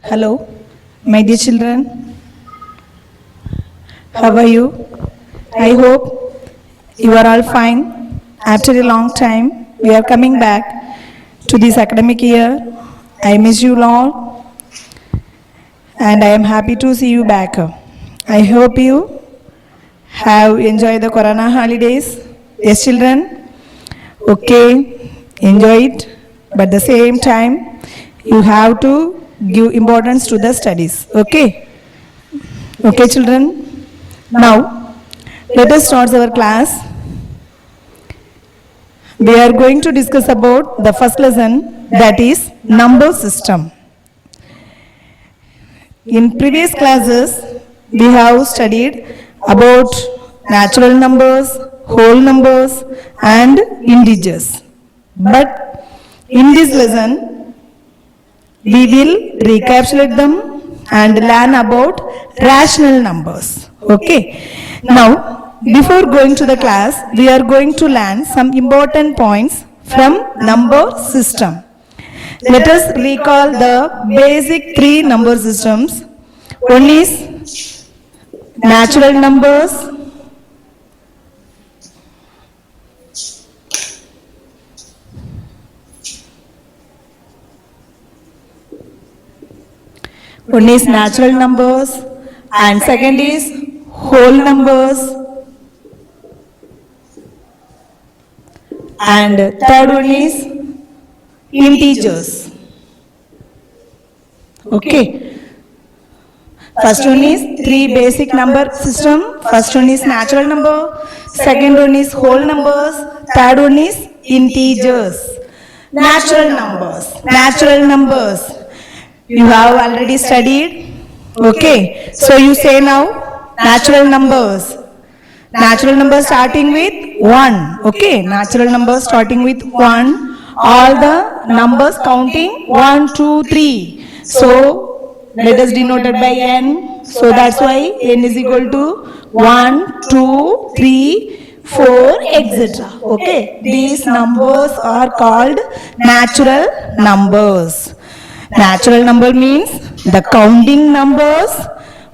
Hello, my dear children. How are you? I hope you are all fine. After a long time, we are coming back to this academic year. I miss you all and I am happy to see you back. I hope you have enjoyed the Corona holidays. Yes, children? Okay, enjoy it. But at the same time, you have to give importance to the studies. Okay? Okay, children? Now, let us start our class. We are going to discuss about the first lesson, that is number system. In previous classes, we have studied about natural numbers, whole numbers and integers. But in this lesson, we will recapitulate them and learn about rational numbers. Okay. Now, before going to the class, we are going to learn some important points from number system. Let us recall the basic three number systems. One is natural numbers, one is natural numbers and second is whole numbers and third one is integers. Okay. First one is three basic number system. First one is natural number, second one is whole numbers, third one is integers. Natural numbers. Natural numbers. You have already studied. Okay. So you say now natural numbers. Natural numbers starting with 1. Okay. Natural numbers starting with 1. All the numbers counting 1, 2, 3. So let us denote it by n. So that's why n is equal to 1, 2, 3, 4, etc. Okay. These numbers are called natural numbers. Natural number means the counting numbers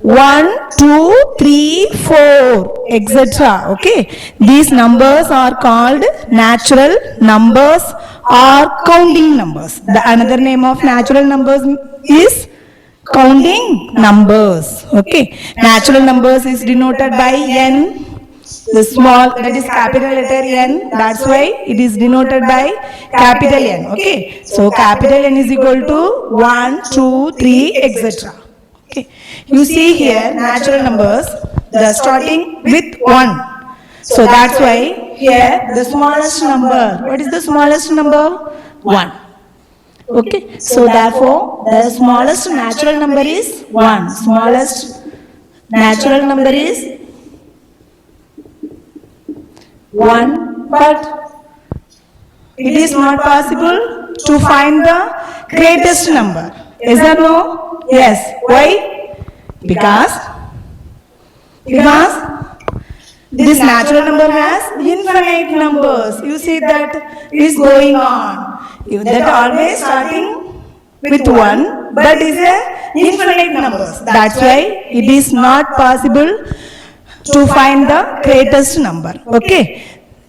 1, 2, 3, 4, etc. Okay. These numbers are called natural numbers or counting numbers. The another name of natural numbers is counting numbers. Okay. Natural numbers is denoted by n. The small, that is capital letter N, that's why it is denoted by capital N. Okay. So capital N is equal to 1, 2, 3, etc. Okay. You see here natural numbers, they are starting with 1. So that's why here the smallest number, what is the smallest number? 1. Okay. So therefore the smallest natural number is 1. Smallest natural number is 1, but it is not possible to find the greatest number. Yes or no? Yes. Why? Because this natural number has infinite numbers. You see that is going on. That always starting with 1, but is a infinite numbers. That's why it is not possible to find the greatest number. Okay.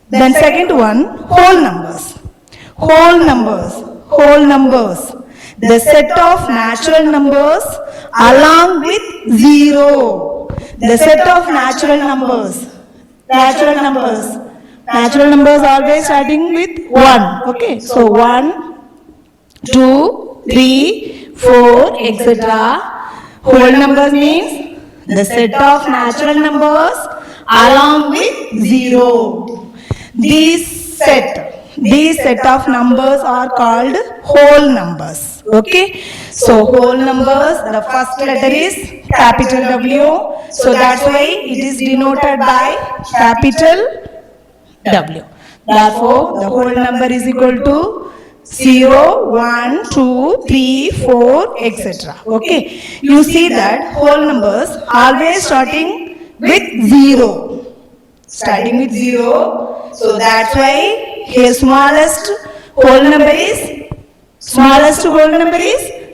Then second one, whole numbers. Whole numbers. Whole numbers. The set of natural numbers along with 0. The set of natural numbers. Natural numbers. Natural numbers always starting with 1. Okay. So 1, 2, 3, 4, etc. Whole numbers means the set of natural numbers along with 0. These set of numbers are called whole numbers. Okay. So whole numbers, the first letter is capital W. So that's why it is denoted by capital W. Therefore, the whole number is equal to 0, 1, 2, 3, 4, etc. Okay. You see that whole numbers always starting with 0. Starting with 0. So that's why here smallest whole number is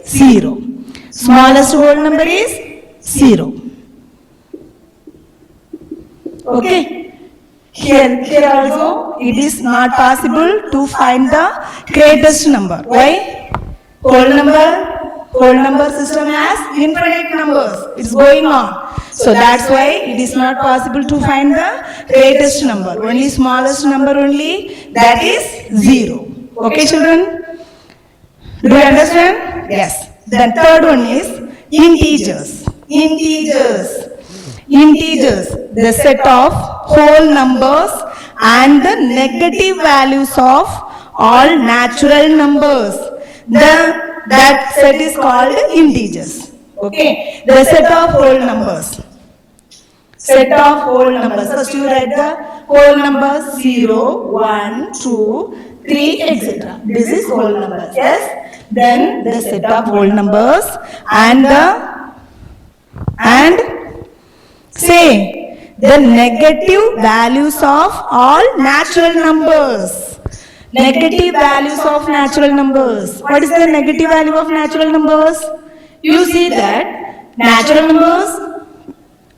0. Smallest whole number is 0. Okay. Here also it is not possible to find the greatest number. Why? Whole number system has infinite numbers. It's going on. So that's why it is not possible to find the greatest number. Only smallest number only, that is 0. Okay, children? Do you understand? Yes. Then third one is integers. Integers, the set of whole numbers and the negative values of all natural numbers. That set is called integers. Okay, the set of whole numbers. Set of whole numbers. First you write the whole numbers 0, 1, 2, 3, etc. This is whole numbers. Yes. Then the set of whole numbers and say the negative values of all natural numbers. Negative values of natural numbers. What is the negative value of natural numbers? You see that natural numbers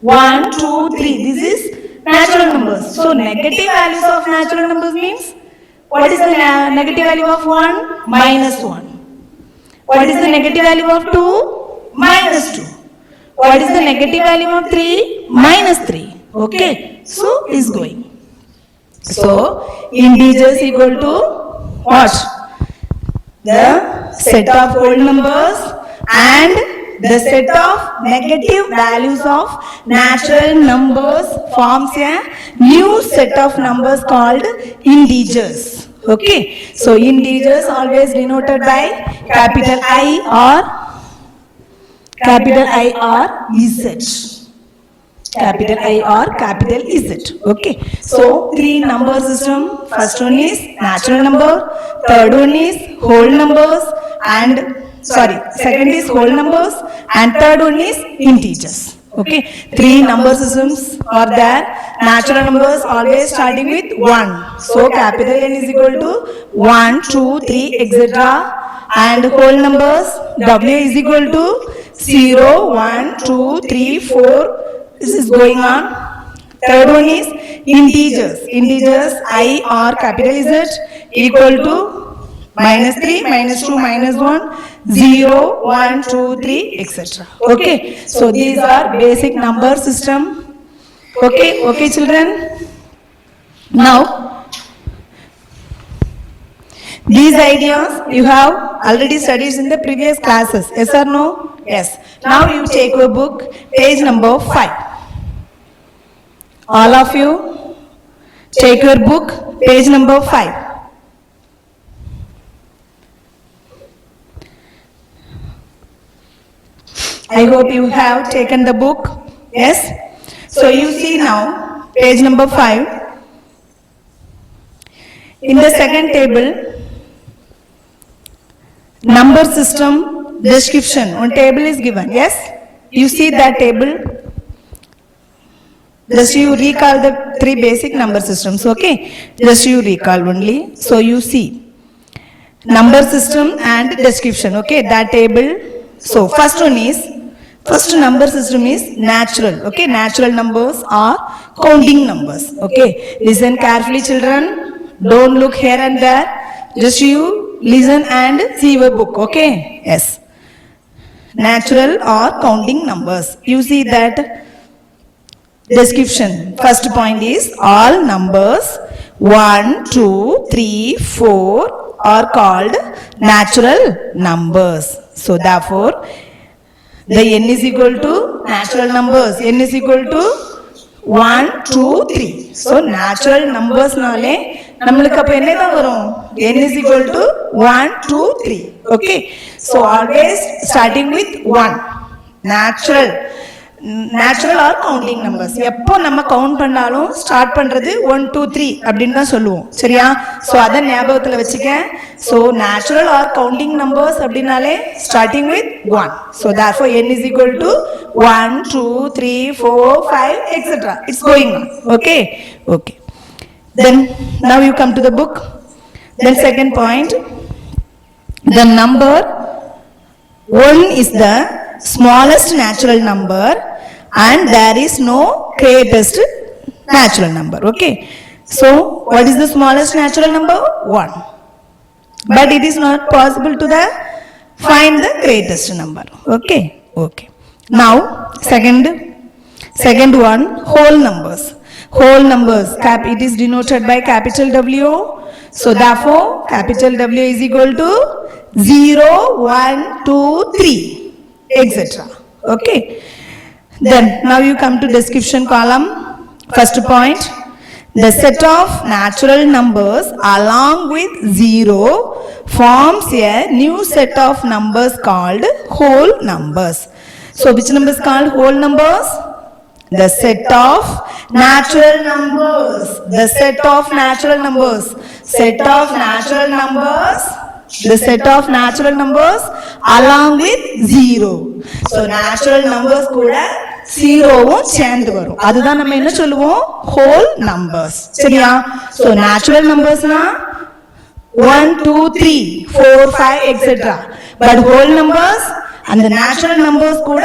1, 2, 3. This is natural numbers. So negative values of natural numbers means, what is the negative value of 1? -1. What is the negative value of 2? -2. What is the negative value of 3? -3. Okay. So is going. So integers equal to what? The set of whole numbers and the set of negative values of natural numbers forms a new set of numbers called integers. Okay. So integers always denoted by capital I or Z. Capital I or capital Z. Okay. So three number system. First one is natural number. Third one is whole numbers and second is whole numbers and third one is integers. Okay. Three number systems are there. Natural numbers always starting with 1. So capital N is equal to 1, 2, 3, etc. And whole numbers W is equal to 0, 1, 2, 3, 4. This is going on. Third one is integers. Integers I or capital Z equal to -3, -2, -1, 0, 1, 2, 3, etc. Okay. So these are basic number system. Okay. Okay, children. Now, these ideas you have already studied in the previous classes. Yes or no? Yes. Now you take your book, page number 5. All of you take your book, page number 5. I hope you have taken the book. Yes. So you see now page number 5. In the second table, number system description. One table is given. Yes. You see that table. Just you recall the three basic number systems. Okay. Just you recall only. So you see number system and description. Okay. That table. So first number system is natural. Okay. Natural numbers are counting numbers. Okay. Listen carefully, children. Don't look here and there. Just you listen and see your book. Okay. Yes. Natural or counting numbers. You see that description. First point is all numbers 1, 2, 3, 4 are called natural numbers. So therefore, the n is equal to natural numbers. N is equal to 1, 2, 3. So natural numbers naale நம்மளுக்கு அப்ப என்னதான் வரும்? n is equal to 1, 2, 3. Okay. So always starting with 1. Natural or counting numbers. எப்போ நம்ம count பண்ணாலும் start பண்றது 1, 2, 3 அப்படின்னு தான் சொல்லுவோம். சரியா? சோ அத ஞாபகத்துல வச்சுக்க. So natural or counting numbers அப்படினாலே starting with 1. So therefore n is equal to 1, 2, 3, 4, 5, etc. It's going on. Okay. Okay. Then now you come to the book. Then second point, the number 1 is the smallest natural number and there is no greatest natural number. Okay. So what is the smallest natural number? 1. But it is not possible to find the greatest number. Okay. Okay. Now second one, whole numbers. Whole numbers, it is denoted by capital W. So therefore capital W is equal to 0, 1, 2, 3, etc. Okay. Then now you come to description column. First point, the set of natural numbers along with 0 forms a new set of numbers called whole numbers. So which number is called whole numbers? The set of natural numbers. The set of natural numbers. Set of natural numbers. The set of natural numbers along with 0. So natural numbers kuda 0 சேர்ந்து வரும். அதுதான் நம்ம என்ன சொல்லுவோம்? whole numbers. சரியா? So natural numbers na 1, 2, 3, 4, 5 etc. But whole numbers and the natural numbers கூட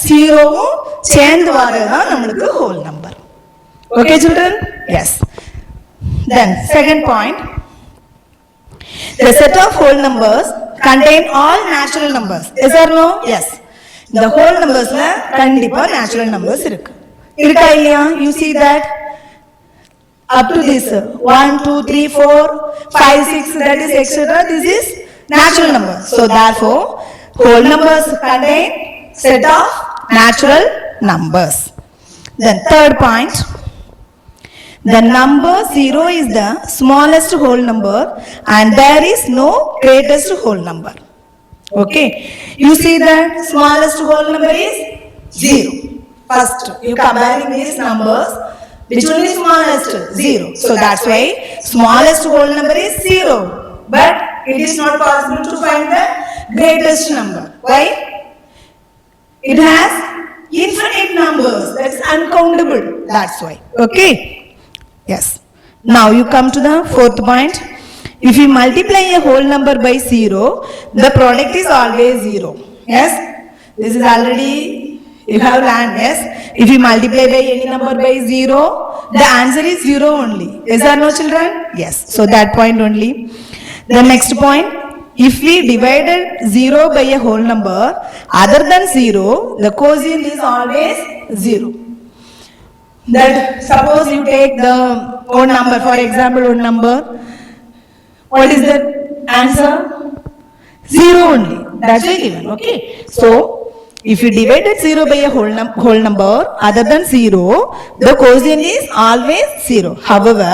0 சேர்ந்து வரதுதான் நமக்கு whole number. Okay children? Yes. Then second point, the set of whole numbers contain all natural numbers. Yes or no? Yes. The whole numbers la kandipa natural numbers irukku. Irukka illaya? You see that up to this 1, 2, 3, 4, 5, 6 that is etc. This is natural number. So therefore whole numbers contain set of natural numbers. Then third point, the number 0 is the smallest whole number and there is no greatest whole number. Okay. You see that smallest whole number is 0. First you comparing these numbers, which one is smallest? 0. So that's why smallest whole number is 0. But it is not possible to find the greatest number. Why? It has infinite numbers. That's uncountable. That's why. Okay. Yes. Now you come to the fourth point. If you multiply a whole number by 0, the product is always 0. Yes. This is already you have learned. Yes. If you multiply by any number by 0, the answer is 0 only. Is there no children? Yes. So that point only. The next point, if we divided 0 by a whole number other than 0, the quotient is always 0. That suppose you take the odd number, for example odd number, what is the answer? 0 only. That's why given. Okay. So if you divided 0 by a whole number other than 0, the quotient is always 0. However,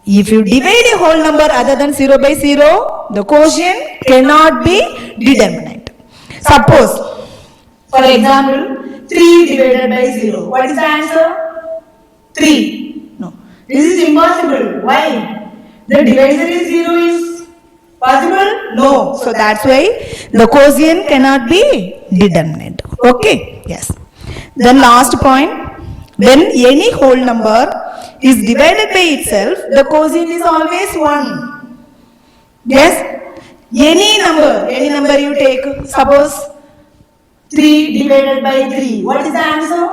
if you divide a whole number other than 0 by 0, the quotient cannot be determinate. Suppose, for example, 3 divided by 0. What is the answer? 3. No. This is impossible. Why? The divisor is 0 is possible? No. So that's why the quotient cannot be determinate. Okay? Yes. Then last point, when any whole number is divided by itself, the quotient is always 1. Yes? Any number you take, suppose 3 divided by 3. What is the answer?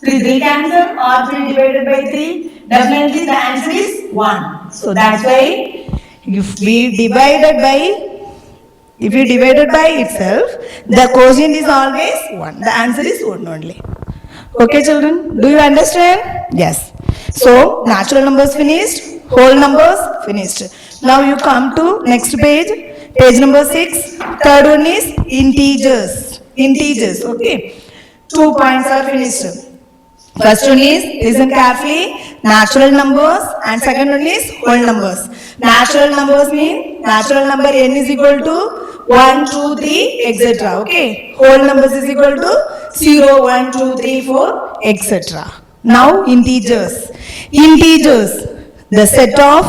3 cancel or 3 divided by 3? Definitely the answer is 1. So that's why if you divided by itself, the quotient is always 1. The answer is 1 only. Okay children, do you understand? Yes. So natural numbers finished, whole numbers finished. Now you come to next page, page number 6. Third one is integers. Integers. Okay. 2 points are finished. First one is, listen carefully, natural numbers, and second one is whole numbers. Natural numbers mean natural number n is equal to 1, 2, 3, etc. Okay. Whole numbers is equal to 0, 1, 2, 3, 4, etc. Now integers. Integers, the set of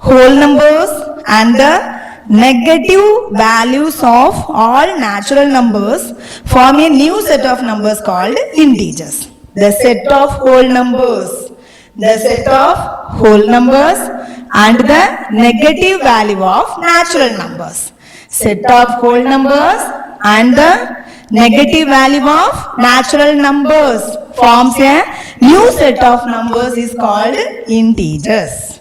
whole numbers and the negative values of all natural numbers form a new set of numbers called integers. The set of whole numbers, the set of whole numbers and the negative value of natural numbers. Set of whole numbers and the negative value of natural numbers forms a new set of numbers is called integers.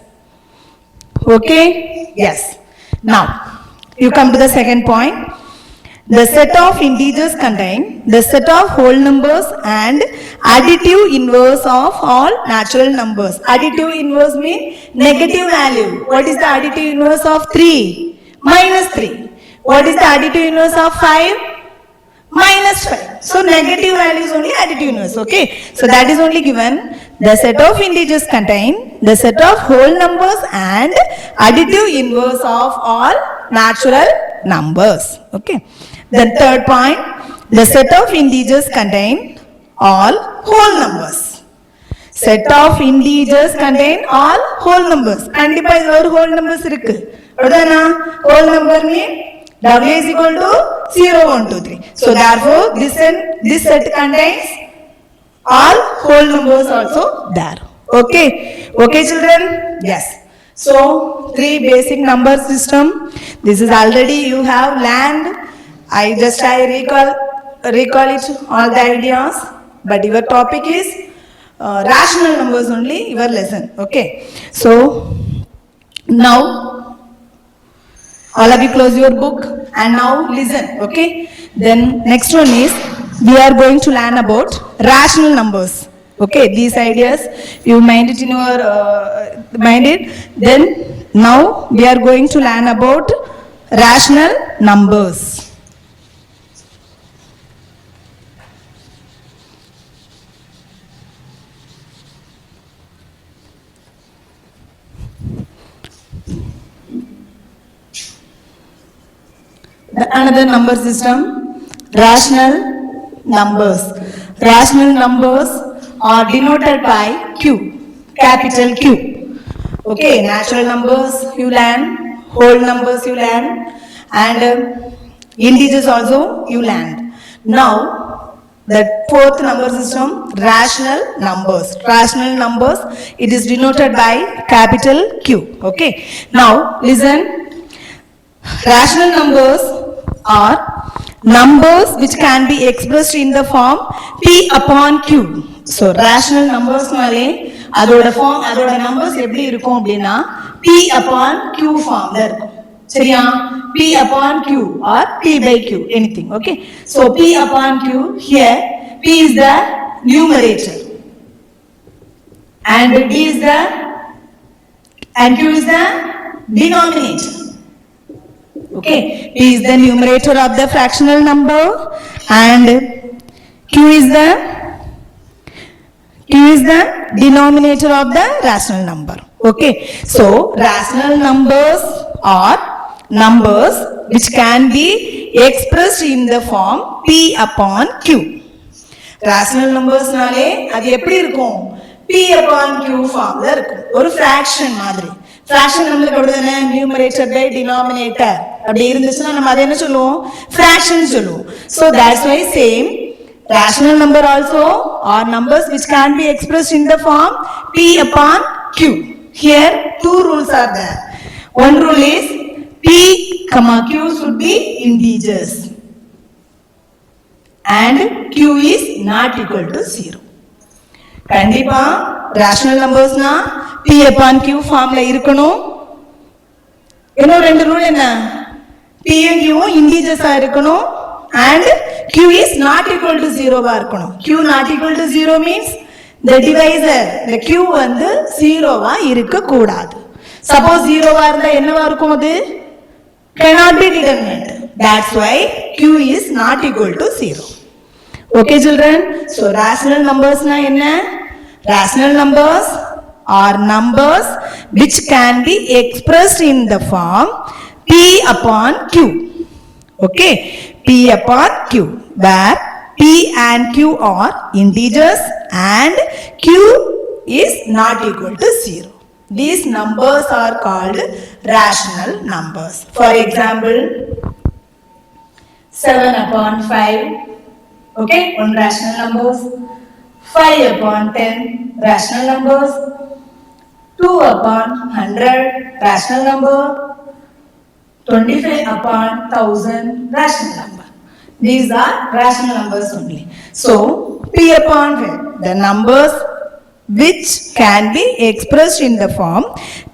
Okay? Yes. Now, you come to the second point. The set of integers contain the set of whole numbers and additive inverse of all natural numbers. Additive inverse means negative value. What is the additive inverse of 3? Minus 3. What is the additive inverse of 5? Minus 5. So negative value is only additive inverse. Okay. So that is only given. The set of integers contain the set of whole numbers and additive inverse of all natural numbers. Okay. The third point, the set of integers contain all whole numbers. Set of integers contain all whole numbers. கண்டிப்பா இதுல ஒரு whole numbers இருக்கு. அப்படிதானா? Whole number mean W is equal to 0, 1, 2, 3. So therefore this set contains all whole numbers also there. Okay. Okay children? Yes. So 3 basic number system. This is already you have learned. I recall it all the ideas, but your topic is rational numbers only, your lesson. Okay. So now all of you close your book and now listen. Okay. Then next one is we are going to learn about rational numbers. Okay. These ideas you mind it in your mind it. Then now we are going to learn about rational numbers. Another number system, rational numbers. Rational numbers are denoted by Q, capital Q. Okay, natural numbers you learn, whole numbers you learn, and integers also you learn. Now, the fourth number system, rational numbers. Rational numbers, it is denoted by capital Q. Okay, now listen. Rational numbers are numbers which can be expressed in the form P upon Q. So rational numbers நாலே அதோட form அதோட numbers எப்படி இருக்கும் அப்படினா P upon Q form ல இருக்கும். சரியா? P upon Q or P by Q, anything. Okay. So P upon Q, here P is the numerator and D is the and Q is the denominator. Okay, P is the numerator of the fractional number and Q is the denominator of the rational number. Okay, so rational numbers are numbers which can be expressed in the form P upon Q. Rational numbers நாலே அது எப்படி இருக்கும்? P upon Q form ல இருக்கும். ஒரு fraction மாதிரி. Fraction நம்மளுக்கு அப்படிதானே numerator by denominator அப்படி இருந்துச்சுன்னா நம்ம அதை என்ன சொல்லுவோம்? Fraction சொல்லுவோம். So that's why same rational number also are numbers which can be expressed in the form P upon Q. Here two rules are there. One rule is P, Q should be integers and Q is not equal to 0. கண்டிப்பா rational numbers na P upon Q form ல இருக்கணும். இன்னும் ரெண்டு rule என்ன? P and Q integers ஆ இருக்கணும் and Q is not equal to 0 வா இருக்கணும். Q not equal to 0 means the divisor, the Q வந்து 0 வா இருக்க கூடாது. Suppose 0 வா இருந்தா என்னவா இருக்கும் அது? Cannot be determined. That's why Q is not equal to 0. Okay children, so rational numbers na enna? Rational numbers are numbers which can be expressed in the form P upon Q. Okay, P upon Q, where P and Q are integers and Q is not equal to 0. These numbers are called rational numbers. For example, 7 upon 5. Okay, one rational numbers. 5 upon 10 rational numbers. 2 upon 100 rational number. 25 upon 1000 rational number. These are rational numbers only. So, P upon the numbers which can be expressed in the form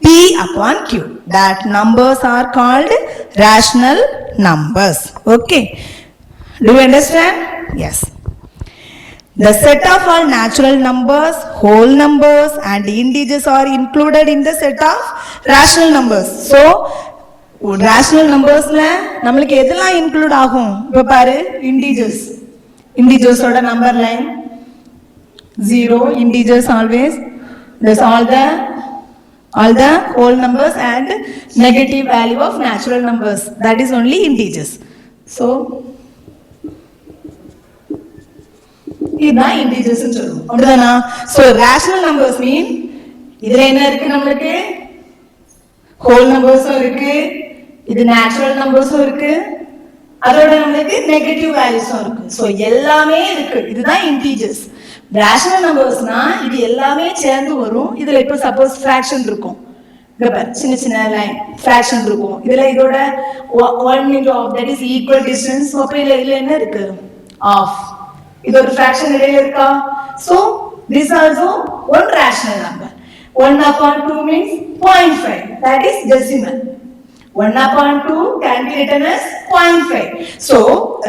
P upon Q. That numbers are called rational numbers. Okay. Do you understand? Yes. The set of all natural numbers, whole numbers and integers are included in the set of rational numbers. So, rational numbers la namalukku edella include agum? Ipo paru integers. Integers oda number line 0, integers always. There's all the whole numbers and negative value of natural numbers. That is only integers. So, இதுதான் integers ன்னு சொல்லுவோம். அப்படிதானா? So, rational numbers mean இதுல என்ன இருக்கு நமக்கு? whole numbers இருக்கு, இது natural numbers இருக்கு, அதோட நமக்கு negative values இருக்கு. So, எல்லாமே இருக்கு. இதுதான் integers. rational numbersனா இது எல்லாமே சேர்ந்து வரும். இதுல இப்ப சப்போஸ் fraction இருக்கும். இங்க பாரு சின்ன சின்ன லைன் fraction இருக்கும். இதுல இதோட 1 into half, that is equal distance. அப்ப இதுல என்ன இருக்கு? half. இது ஒரு fraction இடையில இருக்கா? So, this also one rational number. 1 upon 2 means 0.5. That is decimal. 1 upon 2 can be written as 0.5. So,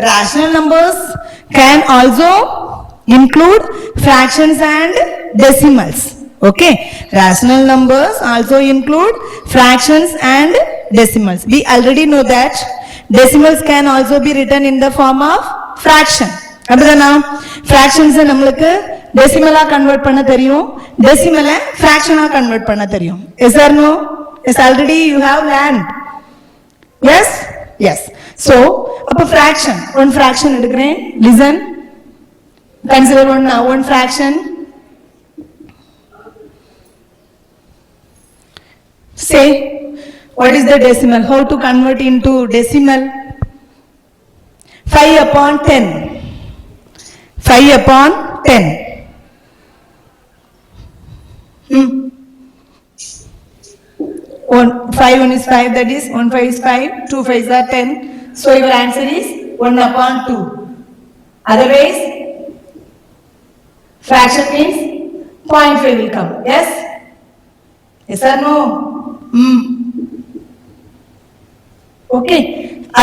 rational numbers can also include fractions and decimals. Okay. Rational numbers also include fractions and decimals. We already know that decimals can also be written in the form of fraction. அப்படிதானா? fractions நம்மளுக்கு decimal convert பண்ண தெரியும், decimal fraction convert பண்ண தெரியும். Yes or no? Yes, already you have learned. Yes? Yes. So, அப்ப fraction, one fraction எடுக்கிறேன். Listen. Consider one fraction. Say, what is the decimal? How to convert into decimal? 5 upon 10. 5 upon 10. 5 1 is 5, that is 1 5 is 5, 2 5 are 10. So your answer is 1 upon 2. Otherwise, fraction means 0.5 will come. Yes? Yes or no? Okay.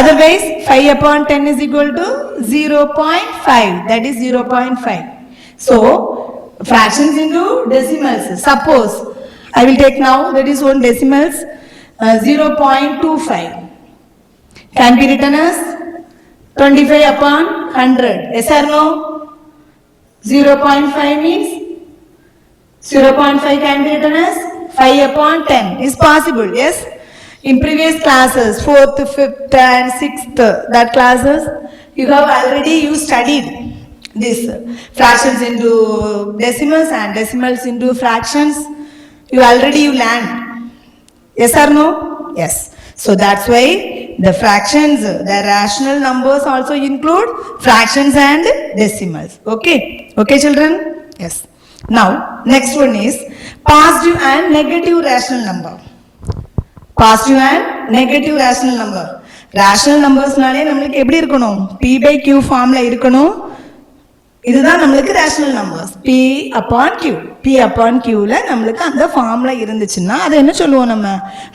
Otherwise, 5 upon 10 is equal to 0.5. That is 0.5. So, fractions into decimals. Suppose, I will take now, that is one decimals, 0.25. Can be written as 25 upon 100. Yes or no? 0.5 means 0.5 can be written as 5 upon 10. Is possible, yes? In previous classes, 4th, 5th and 6th, that classes, you have already studied this fractions into decimals and decimals into fractions. You learned. Yes or no? Yes. So that's why the fractions, the rational numbers also include fractions and decimals. Okay? Okay, children? Yes. Now, next one is positive and negative rational number. Positive and negative rational number. Rational numbers நாலே நமக்கு எப்படி இருக்கணும்? P by Q ஃபார்ம்ல இருக்கணும். இதுதான் நமக்கு rational numbers. P upon Q. P upon Q ல நமக்கு அந்த ஃபார்ம்ல இருந்துச்சுன்னா அது என்ன சொல்லுவோம் நம்ம?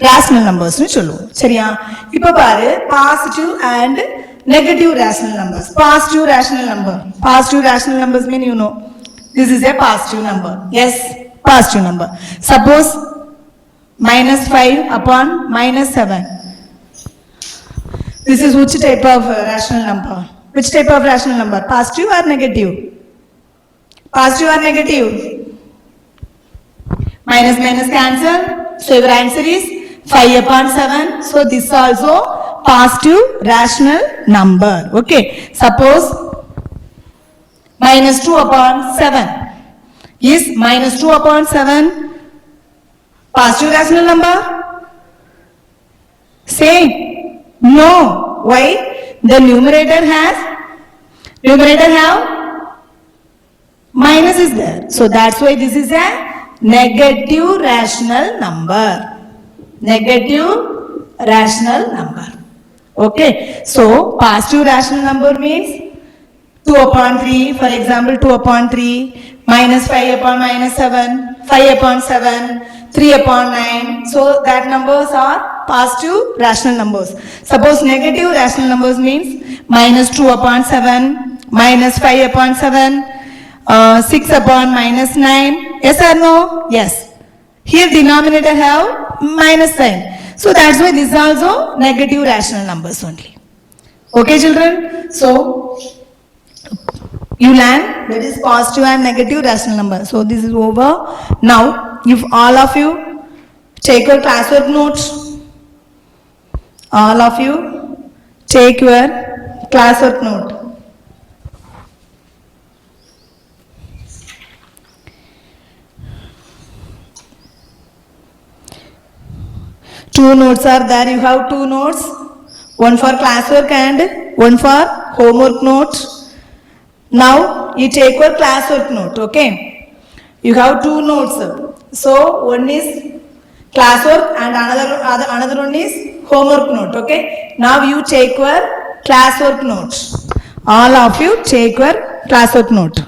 rational numbers னு சொல்லுவோம். சரியா? இப்போ பாரு positive and negative rational numbers. Positive rational number. Positive rational numbers mean you know. This is a positive number. Yes, positive number. Suppose minus 5 upon minus 7. This is which type of rational number? Which type of rational number? Positive or negative? Positive or negative? Minus minus cancel. So your answer is 5 upon 7. So this is also positive rational number. Okay. Suppose minus 2 upon 7. Is minus 2 upon 7 positive rational number? Say no. Why? The numerator have minus is there. So that's why this is a negative rational number. Negative rational number. Okay, so positive rational number means 2 upon 3, for example 2 upon 3, minus 5 upon minus 7, 5 upon 7, 3 upon 9. So that numbers are positive rational numbers. Suppose negative rational numbers means minus 2 upon 7, minus 5 upon 7, 6 upon minus 9. Yes or no? Yes. Here denominator have minus sign. So that's why this is also negative rational numbers only. Okay children? So you learn that is positive and negative rational number. So this is over. Now if all of you take your classwork notes, all of you take your classwork note. Two notes are there. You have two notes, one for classwork and one for homework note. Now you take your classwork note, okay? You have two notes. So one is classwork and another one is homework note, okay? Now you take your classwork note. All of you take your classwork note.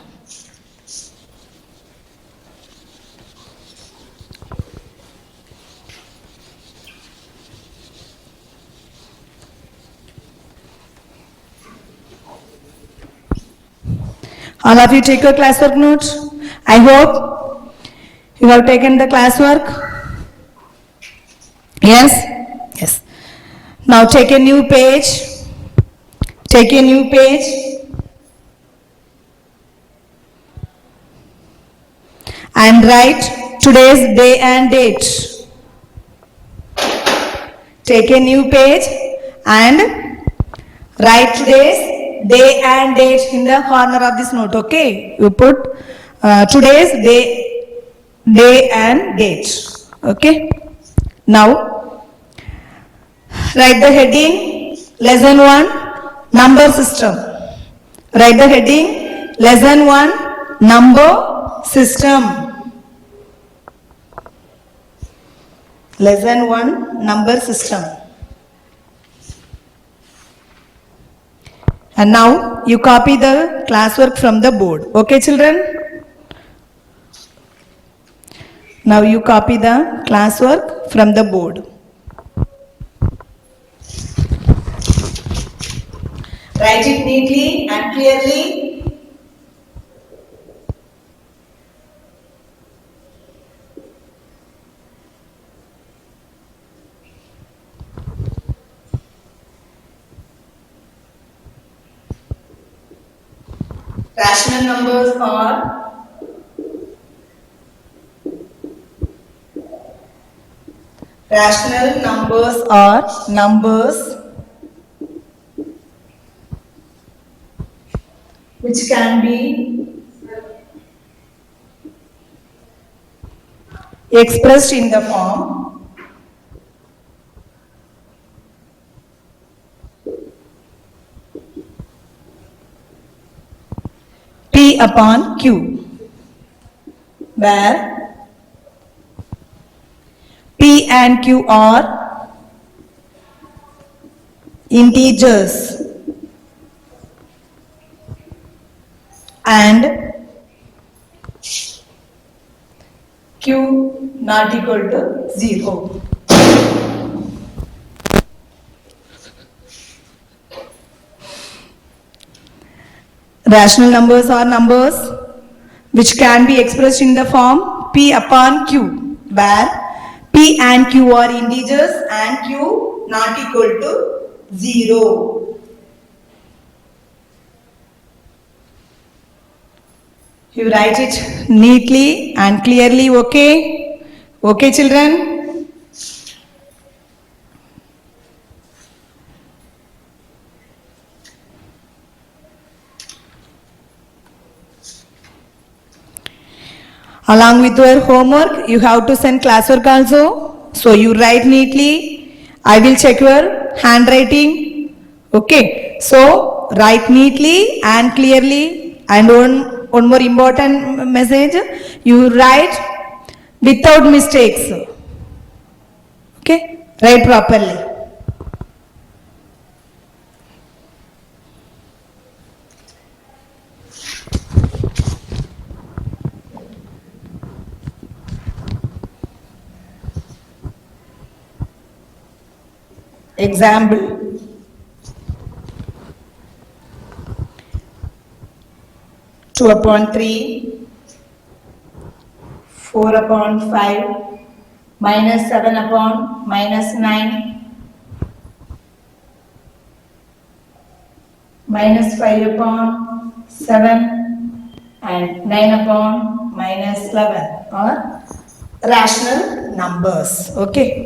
All of you take your classwork notes. I hope you have taken the classwork. Yes? Yes. Now take a new page. Take a new page. And write today's day and date. Take a new page and write today's day and date in the corner of this note, okay? You put today's day and date, okay? Now, write the heading, lesson 1, number system. Write the heading, lesson 1, number system. Lesson 1, number system. And now you copy the classwork from the board. Okay children? Now you copy the classwork from the board. Write it neatly and clearly. Rational numbers are numbers which can be expressed in the form P upon Q, where P and Q are integers and Q not equal to 0. Rational numbers are numbers which can be expressed in the form P upon Q, where P and Q are integers and Q not equal to 0. You write it neatly and clearly, okay? Okay children? Along with your homework, you have to send classwork also. So you write neatly. I will check your handwriting. Okay. So write neatly and clearly. And one more important message. You write without mistakes. Okay. Write properly. Example. 2 upon 3, 4 upon 5, minus 7 upon minus 9, minus 5 upon 7, and 9 upon minus 11 are rational numbers. Okay.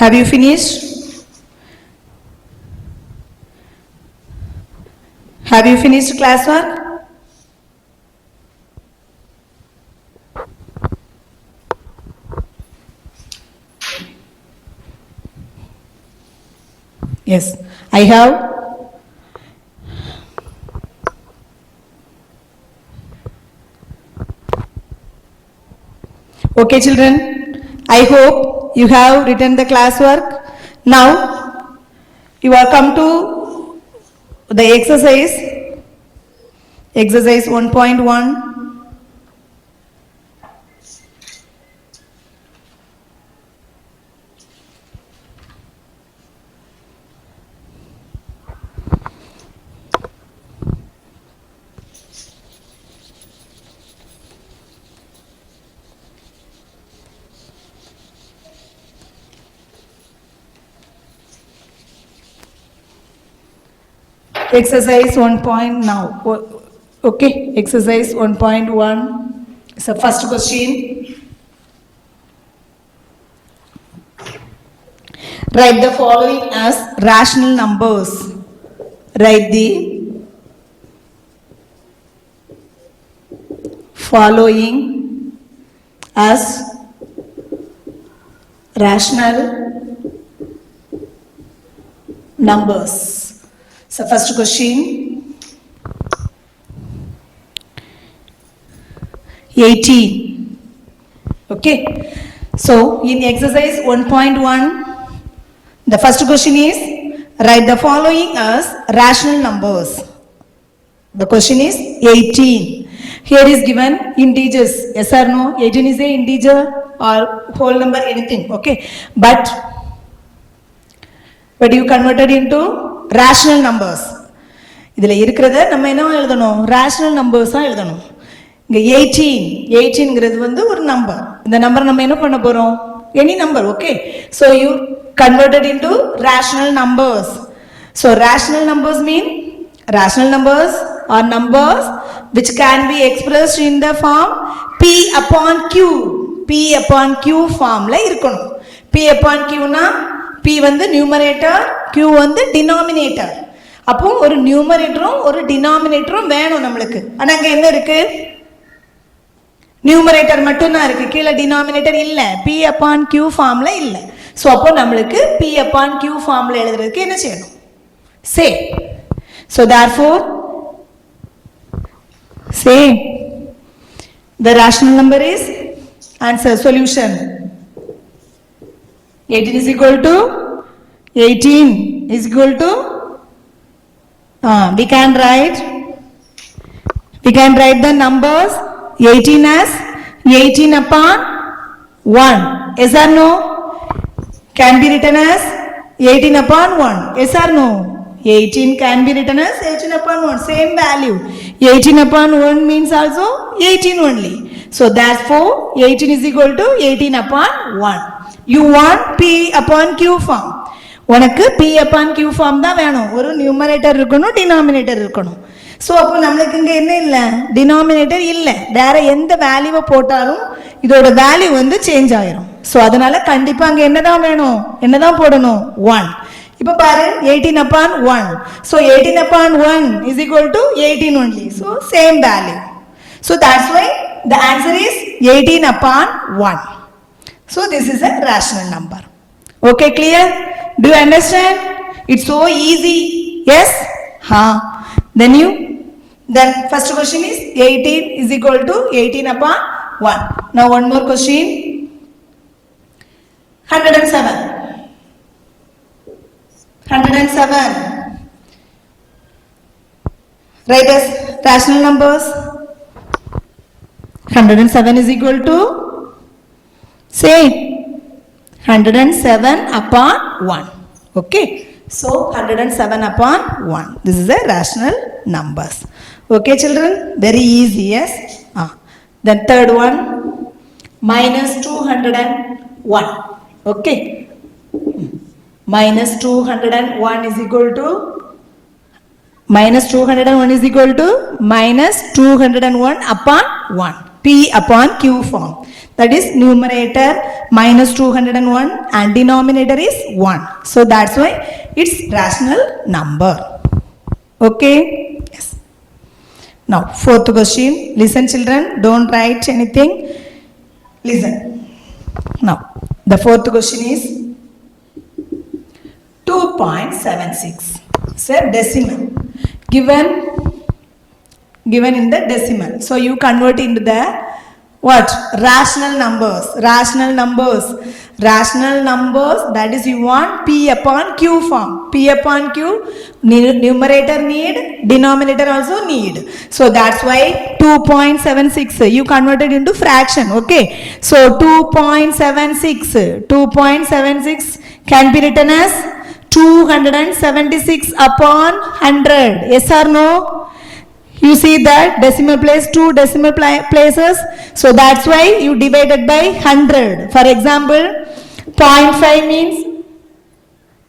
Have you finished? Have you finished classwork? Yes, I have. Okay, children, I hope you have written the classwork. Now, you are come to the exercise 1.1. Exercise 1. Now, okay, exercise 1.1 is the first question. Write the following as rational numbers. Write the following as rational numbers. So first question, 18. Okay. So in exercise 1.1, the first question is write the following as rational numbers. The question is 18. Here is given integers. Yes or no? 18 is a integer or whole number, anything. Okay. But you converted into rational numbers. இதில் இருக்கிறத நம்ம என்ன எழுதணும்? Rational நம்பர்ஸாக எழுதணும். இங்கே 18ங்கிறது வந்து ஒரு number. இந்த நம்பர் நம்ம என்ன பண்ண போகிறோம்? Any number. Okay. So you converted into rational numbers. So rational numbers mean rational numbers are numbers which can be expressed in the form P upon Q. P upon Q formல இருக்கணும். P upon Q னா P வந்து numerator, Q வந்து denominator. அப்போ ஒரு நியூமரேட்டரும் ஒரு டினாமினேட்டரும் வேணும் நம்மளுக்கு. ஆனா அங்க என்ன இருக்கு? நியூமரேட்டர் மட்டும்தான் இருக்கு, கீழே டினாமினேட்டர் இல்ல. P upon Q ஃபார்ம்ல இல்ல. ஸோ அப்போ நம்மளுக்கு P upon Q ஃபார்ம்ல எழுதுறதுக்கு என்ன செய்யணும்? Say. So therefore, say the rational number is answer solution. 18 is equal to 18 is equal to we can write the numbers 18 as 18 upon 1. Yes or no? Can be written as 18 upon 1. Yes or no? 18 can be written as 18 upon 1. Same value. 18 upon 1 means also 18 only. So therefore 18 is equal to 18 upon 1. You want P upon Q form. உனக்கு P upon Q form தான் வேணும். ஒரு numerator இருக்கணும், denominator இருக்கணும். So அப்போ நம்மளுக்கு இங்கே என்ன இல்லை? டினாமினேட்டர் இல்லை. வேற எந்த வேல்யூவை போட்டாலும் இதோட வேல்யூ வந்து சேஞ்ச் ஆயிரும். ஸோ அதனால கண்டிப்பாக அங்கே என்னதான் வேணும்? என்னதான் போடணும்? 1. இப்போ பாரு 18 upon 1. So 18 upon 1 is equal to 18 only. So same value. So that's why the answer is 18 upon 1. So this is a rational number. Okay, clear? Do you understand? It's so easy. Yes? Then first question is 18 is equal to 18 upon 1. Now one more question. 107. 107. Write as rational numbers. 107 is equal to, say, 107 upon 1. Okay. So 107 upon 1. This is a rational numbers. Okay, children? Very easy, yes? Then third one, minus 201. Okay. Minus 201 is equal to, minus 201 is equal to minus 201 upon 1. P upon Q form. That is numerator minus 201 and denominator is 1. So that's why it's rational number. Okay? Yes. Now, fourth question. Listen, children. Don't write anything. Listen. Now, the fourth question is 2.76. It's a decimal. Given in the decimal. So you convert into the what? Rational numbers. Rational numbers. Rational numbers, that is you want P upon Q form. P upon Q, numerator need, denominator also need. So that's why 2.76, you converted into fraction. Okay. So 2.76 can be written as 276 upon 100. Yes or no? You see that decimal place, 2 decimal places. So that's why you divided by 100. For example, 0.5 means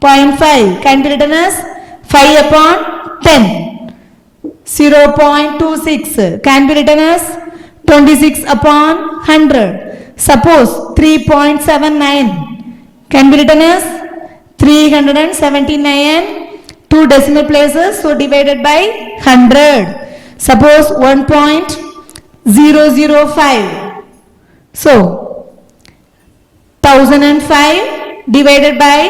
0.5 can be written as 5 upon 10. 0.26 can be written as 26 upon 100. Suppose 3.79 can be written as 379, 2 decimal places, so divided by 100. Suppose 1.005. So 1005 divided by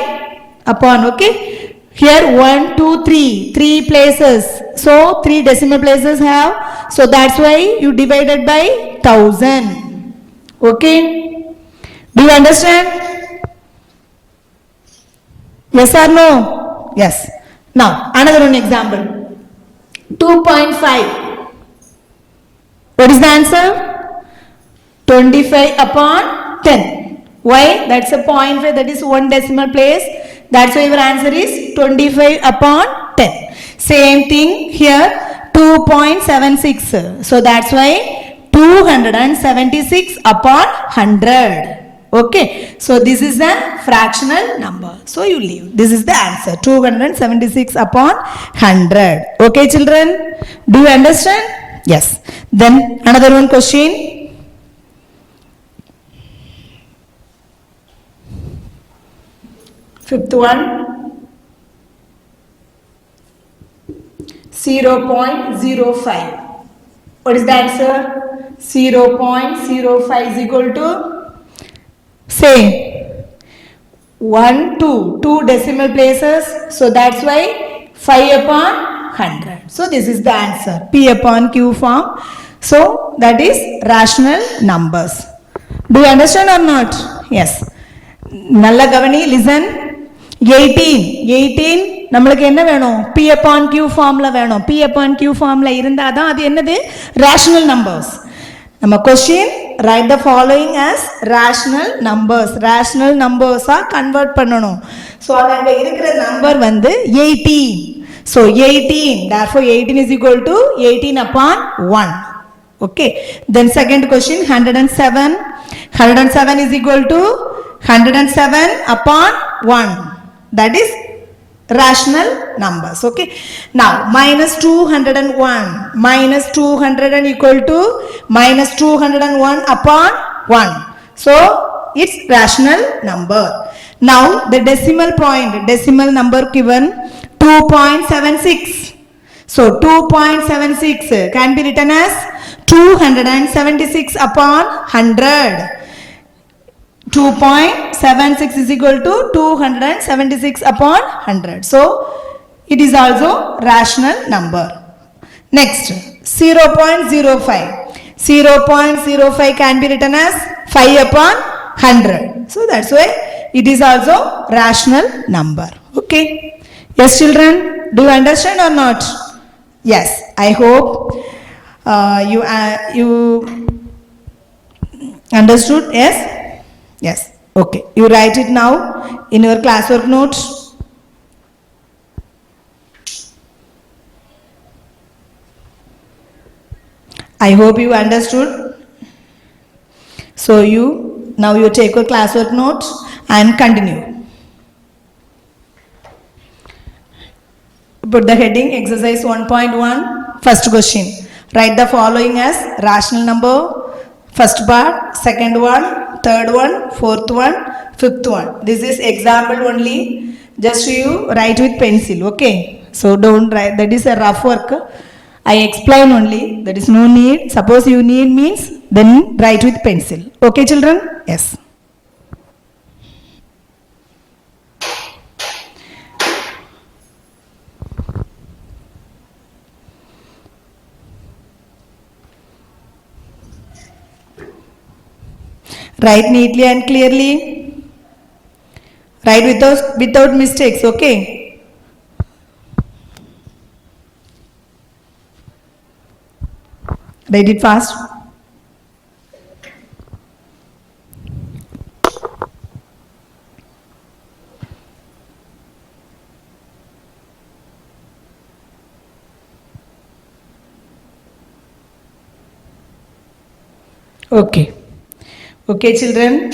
upon, okay. Here 1, 2, 3, 3 places. So 3 decimal places have. So that's why you divided by 1000. Okay. Do you understand? Yes or no? Yes. Now another one example. 2.5. What is the answer? 25 upon 10. Why? That's a 0.5, that is 1 decimal place. That's why your answer is 25 upon 10. Same thing here, 2.76. So that's why 276 upon 100. Okay, so this is a fractional number. So you leave. This is the answer, 276 upon 100. Okay, children? Do you understand? Yes. Then another one question. Fifth one. 0.05. What is the answer? 0.05 is equal to, say, 1, 2, 2 decimal places. So that's why 5 upon 100. So this is the answer, P upon Q form. So that is rational numbers. Do you understand or not? Yes. Nalla gavani, listen. 18 நம்மளுக்கு என்ன வேணும்? P upon Q formula வேணும். P upon Q formula இருந்தாதான் அது என்னது? Rational numbers. நம்ம question, write the following as rational numbers. Rational numbers convert பண்ணணும். So அங்க இருக்கிற number வந்து 18. So 18, therefore 18 is equal to 18 upon 1. Okay. Then second question, 107. 107 is equal to 107 upon 1. That is rational numbers. Okay. Now minus 201. Minus 200 equal to minus 201 upon 1. So it's rational number. Now the decimal point, decimal number given 2.76. So 2.76 can be written as 276 upon 100. 2.76 is equal to 276 upon 100. So it is also rational number. Next, 0.05. 0.05 can be written as 5 upon 100. So that's why it is also rational number. Okay. Yes, children, do you understand or not? Yes, I hope you understood. Yes, yes. Okay, you write it now in your classwork notes. I hope you understood. So you take your classwork notes and continue. Put the heading exercise 1.1. First question. Write the following as rational number. First part, second one, third one, fourth one, fifth one. This is example only. Just you write with pencil. Okay. So don't write. That is a rough work. I explain only. There is no need. Suppose you need means then write with pencil. Okay, children? Yes. Write neatly and clearly. Write without mistakes, okay? Write it fast. Okay. Okay, children.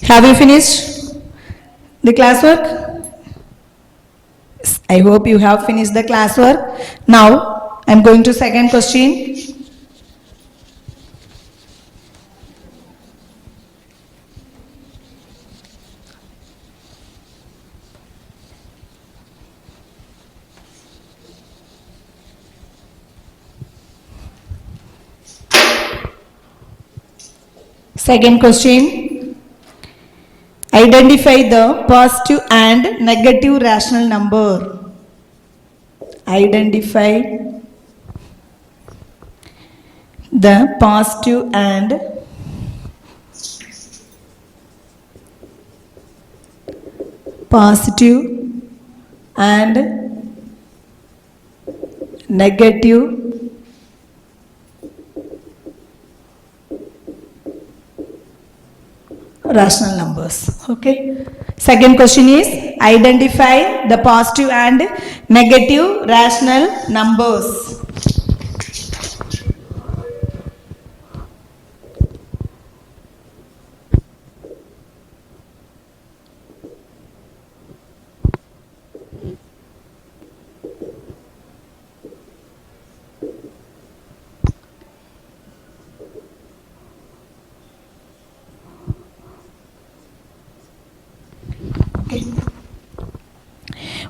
Have you finished the classwork? Yes, I hope you have finished the classwork. Now, I am going to second question. Second question. Identify the positive and negative rational number. Identify the positive and negative rational numbers. Okay. Second question is identify the positive and negative rational numbers.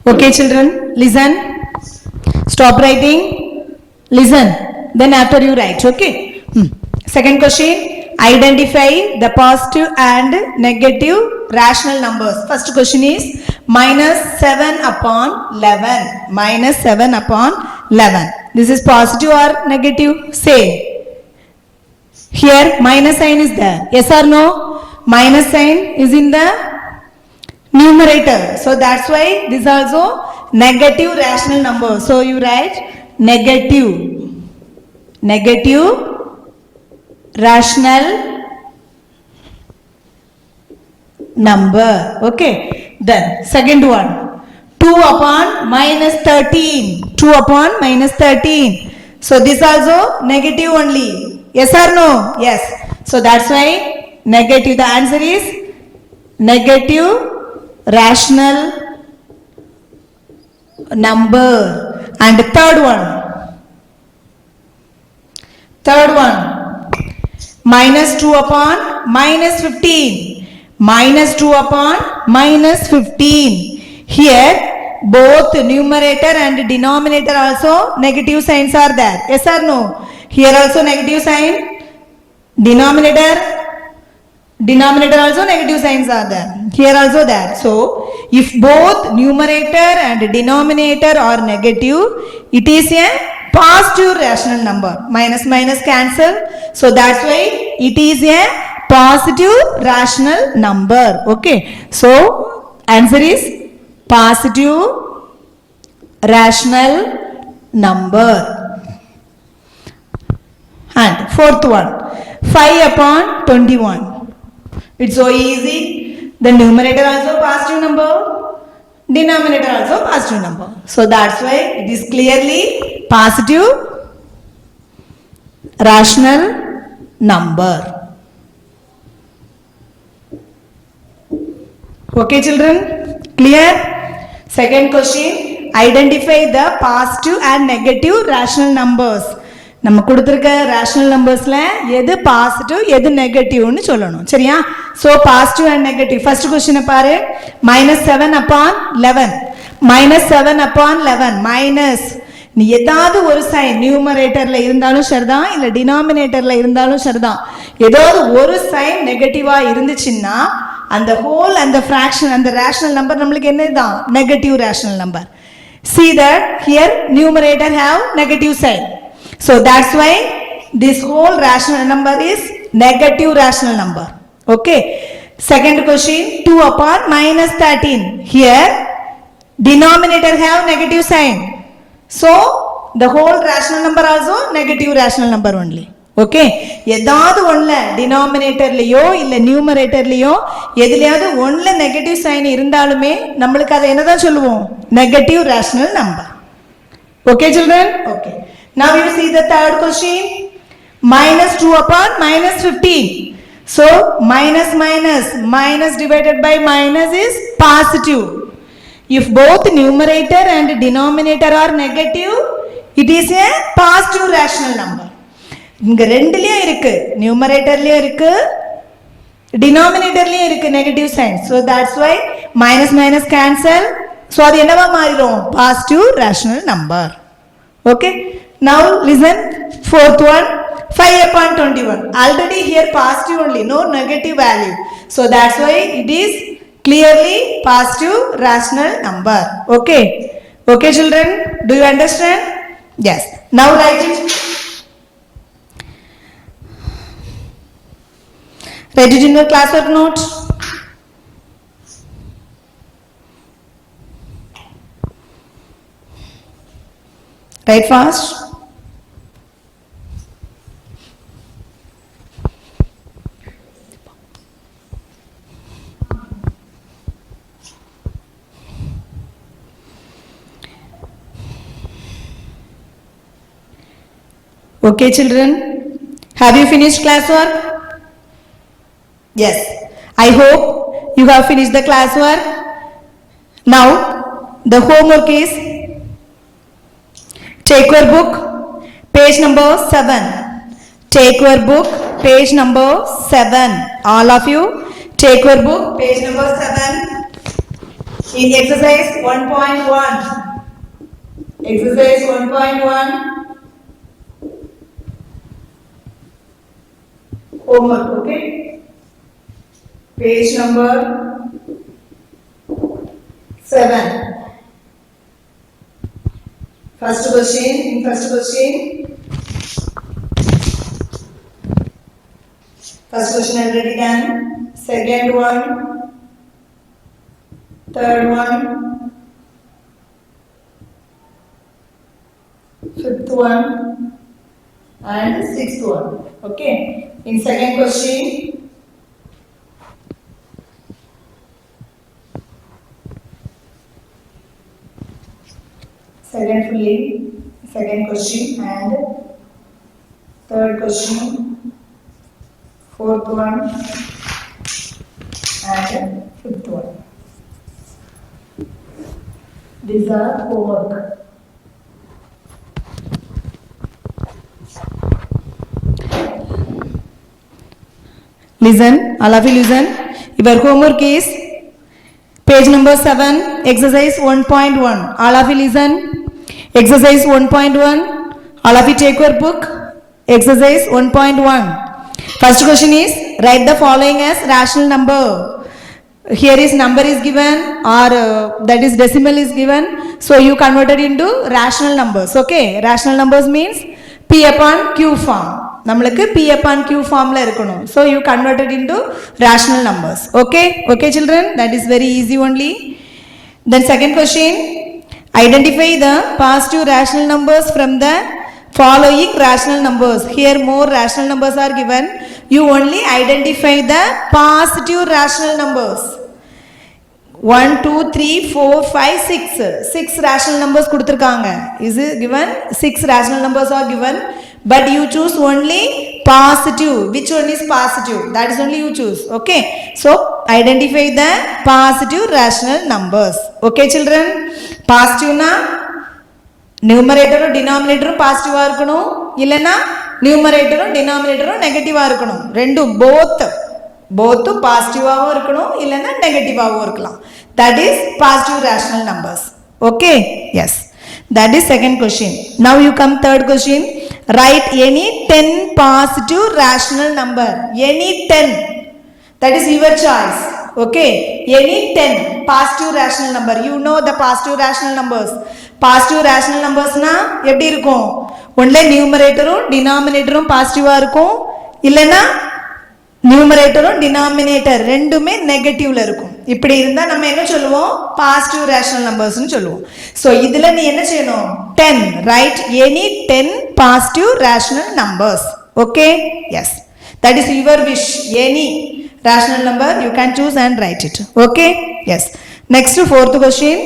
Okay, children, listen. Stop writing. Listen. Then after you write. Okay. Second question. Identify the positive and negative rational numbers. First question is minus 7 upon 11. Minus 7 upon 11. This is positive or negative? Say. Here minus sign is there. Yes or no? Minus sign is in the numerator. So that's why this is also negative rational number. So you write negative rational number. Okay. Then second one. 2 upon minus 13. 2 upon minus 13. So this also negative only. Yes or no? Yes. So that's why negative. The answer is negative rational number. And third one, minus 2 upon minus 15. Minus 2 upon minus 15. Here both numerator and denominator also negative signs are there. Yes or no? Here also negative sign. Denominator also negative signs are there. Here also that. So, if both numerator and denominator are negative, it is a positive rational number. Minus minus cancel. So, that's why it is a positive rational number. Okay. So, answer is positive rational number. And fourth one, 5 upon 21. It's so easy. The numerator also positive number, denominator also positive number. So that's why it is clearly positive rational number. Okay children, clear? Second question, identify the positive and negative rational numbers. நம்ம கொடுத்திருக்க rational நம்பர்ஸ்ல எது positive எது நெகட்டிவ்னு சொல்லணும். சரியா? So positive and negative. First question பாரு. -7 upon 11. -7 upon 11 minus நீ ஏதாவது ஒரு சைன் நியூமரேட்டர்ல இருந்தாலும் சரிதான் இல்ல டினாமினேட்டர்ல இருந்தாலும் சரிதான். ஏதாவது ஒரு சைன் நெகட்டிவா இருந்துச்சுன்னா அந்த ஹோல் அந்த ஃபிராக்ஷன் அந்த ரேஷனல் நம்பர் நமக்கு என்னதான்? Negative rational number. See that here numerator have negative sign. So that's why this whole rational number is negative rational number. Okay. Second question, 2 upon -13. Here denominator have negative sign. So the whole rational number also negative rational number only. Okay. ஏதாவது ஒண்ணுல டினாமினேட்டர்லயோ இல்ல நியூமரேட்டர்லயோ எதுலயாவது ஒண்ணுல negative sign இருந்தாலுமே நம்மளுக்கு அதை என்னதான் சொல்லுவோம்? Negative rational number. Okay children? Okay. Now you see the third question. -2 upon -15. So minus divided by minus is positive. If both numerator and denominator are negative, it is a positive rational number. இங்க ரெண்டுலயே இருக்கு, நியூமரேட்டர்லயே இருக்கு டினாமினேட்டர்லயே இருக்கு negative sign. So that's why minus cancel. So அது என்னவா மாறிடும்? positive rational number. Okay. Now listen, fourth one, 5 upon 21. Already here positive only, no negative value. So that's why it is clearly positive rational number. Okay. Okay children, do you understand? Yes. Now write it. Write it in your classwork note. Write fast. Okay children, have you finished classwork? Yes, I hope you have finished the classwork. Now the homework is, take your book, page number 7. Take your book, page number 7. All of you, take your book, page number 7. In exercise 1.1. Exercise 1.1. Homework, okay? Page number 7. First question, first question already done. Second one, third one, fifth one, and sixth one. Okay. In second question, second question and third question, fourth one and fifth one. These are homework. Listen, all of you listen. Your homework is page number 7, exercise 1.1. All of you listen. Exercise 1.1. All of you take your book. Exercise 1.1. First question is, write the following as rational number. Here is number is given or that is decimal is given. So you convert it into rational numbers. Okay. Rational numbers means P upon Q form. நம்மளுக்கு P upon Q formல இருக்கணும். So you convert it into rational numbers. Okay. Okay children. That is very easy only. Then second question, identify the positive rational numbers from the following rational numbers. Here more rational numbers are given. You only identify the positive rational numbers. 1, 2, 3, 4, 5, 6. 6 rational numbers கொடுத்திருக்காங்க. Is it given? 6 rational numbers are given. But you choose only positive. Which one is positive? That is only you choose. Okay. So identify the positive rational numbers. Okay children. Positive na numerator denominator positive ஆ இருக்கணும். இல்லனா numerator denominator negative ஆ இருக்கணும். ரெண்டும் both positive ஆவும் இருக்கணும் இல்லனா negative ஆவும் இருக்கலாம். That is positive rational numbers. Okay? Yes. That is second question. Now you come third question. Write any 10 positive rational number. Any 10. That is your choice. Okay? Any 10 positive rational number. You know the positive rational numbers. Positive rational numbers na எப்படி இருக்கும்? Only numerator denominator positive ஆ இருக்கும் இல்லனா numerator denominator ரெண்டுமே நெகட்டிவ்ல இருக்கும். இப்படி இருந்தா நம்ம என்ன சொல்லுவோம்? பாசிட்டிவ் ரேஷனல் நம்பர்ஸ்னு சொல்லுவோம். சோ இதுல நீ என்ன செய்யணும்? 10 write any 10 positive rational numbers. Okay? Yes. That is your wish. Any rational number you can choose and write it. Okay? Yes. Next fourth question,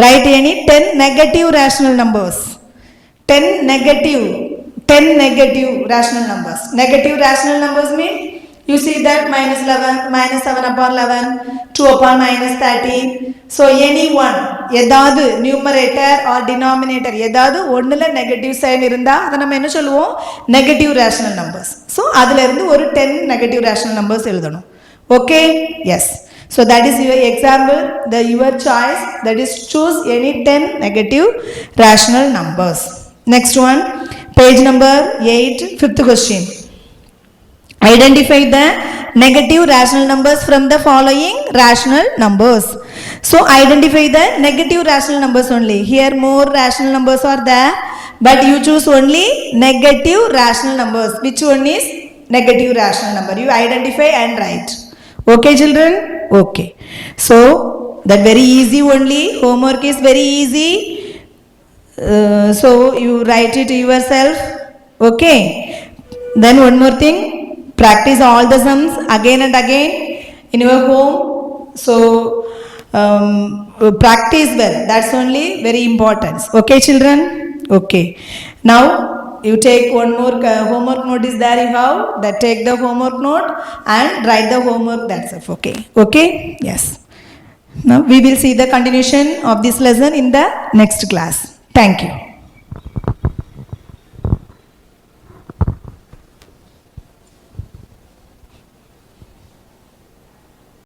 write any 10 negative rational numbers. 10 negative rational numbers. Negative rational numbers mean you see that minus 11, minus 7 upon 11, 2 upon minus 13. So any one, எதாவது numerator or denominator, எதாவது ஒண்ணுல negative sign இருந்தா அதை நம்ம என்ன சொல்லுவோம்? Negative rational numbers. So அதுல இருந்து ஒரு 10 negative rational numbers எழுதணும். Okay? Yes. So that is your example, your choice, that is choose any 10 negative rational numbers. Next one, page number 8, fifth question. Identify the negative rational numbers from the following rational numbers. So identify the negative rational numbers only. Here more rational numbers are there, but you choose only negative rational numbers. Which one is negative rational number? You identify and write. Okay children? Okay. So that very easy only. Homework is very easy. So you write it yourself. Okay. Then one more thing. Practice all the sums again and again in your home. So practice well. That's only very important. Okay children? Okay. Now you take one more homework note is there you have. That take the homework note and write the homework. That's it. Okay. Okay? Yes. Now we will see the continuation of this lesson in the next class. Thank you.